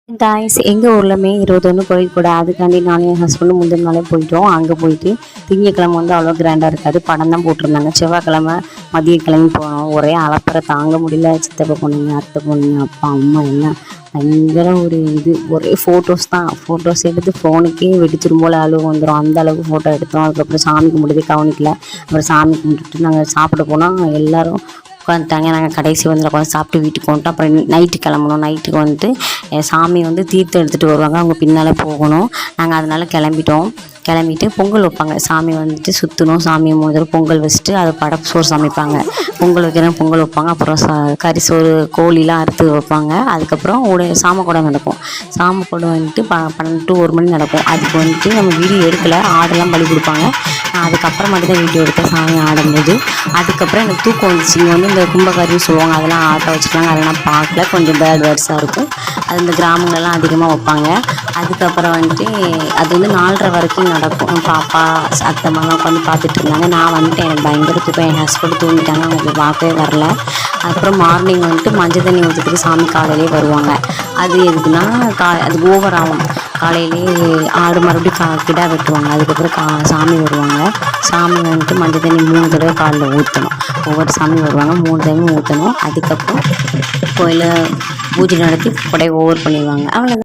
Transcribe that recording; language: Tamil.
காய்ஸ் எங்கள் ஊர்லமே 21 கோயில் கூட அதுக்காண்டி நானும் என் ஹஸ்பண்டும் முந்தின நாளே போயிட்டோம். அங்கே போயிட்டு திங்கக்கிழமை வந்து அவ்வளோ கிராண்டாக இருக்காது, படம் தான் போட்டிருந்தாங்க. செவ்வாய்க்கிழமை மதிய கிளம்பி போனோம். ஒரே அலப்பறை தாங்க முடியல. சித்தப்பா பொண்ணுங்க, அத்தை பொண்ணுங்க, அப்பா அம்மா எல்லாம் பயங்கர ஒரு ஒரே ஃபோட்டோஸ் தான். ஃபோட்டோஸ் எடுத்து ஃபோனுக்கே வெடிச்சிரும் போல் அழுவு வந்துடும், அந்த அளவுக்கு ஃபோட்டோ எடுத்தோம். அதுக்கப்புறம் சாமி கும்பிடுறதே கவனிக்கல. அப்புறம் சாமி கும்பிட்டுட்டு நாங்கள் சாப்பிட போனோம். எல்லோரும் உட்காந்துட்டாங்க. நாங்கள் கடைசி வந்து உட்காந்து சாப்பிட்டு வீட்டுக்கு வந்துட்டோம். அப்புறம் நைட்டு கிளம்பணும். நைட்டுக்கு வந்துட்டு சாமி வந்து தீர்த்தம் எடுத்துகிட்டு வருவாங்க, அவங்க பின்னால் போகணும். நாங்கள் அதனால் கிளம்பிட்டு பொங்கல் வைப்பாங்க. சாமி வந்துட்டு சுற்றணும். சாமியை 3 தடவை பொங்கல் வச்சுட்டு அதை படப்பு சோறு சமைப்பாங்க. பொங்கல் வைக்கிறேன் பொங்கல் வைப்பாங்க. அப்புறம் கறி சோறு கோழிலாம் அறுத்து வைப்பாங்க. அதுக்கப்புறம் சாமக்கூடம் நடக்கும். சாமக்கூடம் வந்துட்டு 12 to 1 மணி நடக்கும். அதுக்கு வந்துட்டு நம்ம வீடியோ எடுக்கலை, ஆடெல்லாம் பலி கொடுப்பாங்க. அதுக்கப்புறம் மட்டும் தான் வீடியோ எடுத்தேன் சாமி ஆடும்போது. அதுக்கப்புறம் எனக்கு தூக்கம் வந்துச்சு. இங்கே வந்து இந்த கும்பகரின்னு சொல்லுவாங்க, அதெல்லாம் ஆட்ட வச்சுருக்காங்க. அதெல்லாம் பார்க்கல, கொஞ்சம் பேட் வேர்ட்ஸாக இருக்கும். அது இந்த கிராமங்கள்லாம் அதிகமாக வைப்பாங்க. அதுக்கப்புறம் வந்துட்டு அது வந்து 4:30 வரைக்கும் நடக்கும். பாப்பா அத்தம்மாலாம் உட்காந்து பார்த்துட்டு இருந்தாங்க. நான் வந்துட்டு எனக்கு பயங்கர தூக்கம். என் ஹஸ்பண்ட் தூங்கிட்டாங்க, அவங்களுக்கு பார்க்கவே வரல. அதுக்கப்புறம் மார்னிங் வந்துட்டு மஞ்சள் தண்ணி ஊற்றுறதுக்கு சாமி காலையிலே வருவாங்க. அது எதுக்குன்னா அது ஓவர் ஆகும். காலையிலே ஆடு மறுபடியும் கிடா வெட்டுவாங்க. அதுக்கப்புறம் சாமி வருவாங்க. சாமி வந்துட்டு மஞ்சள் தண்ணி 3 தடவை காலில் ஊற்றணும். ஒவ்வொரு சாமி வருவாங்க, 3 தடவை ஊற்றணும். அதுக்கப்புறம் கோயிலில் பூஜை நடத்தி கொடை ஓவர் பண்ணிடுவாங்க. அவ்வளோதான்.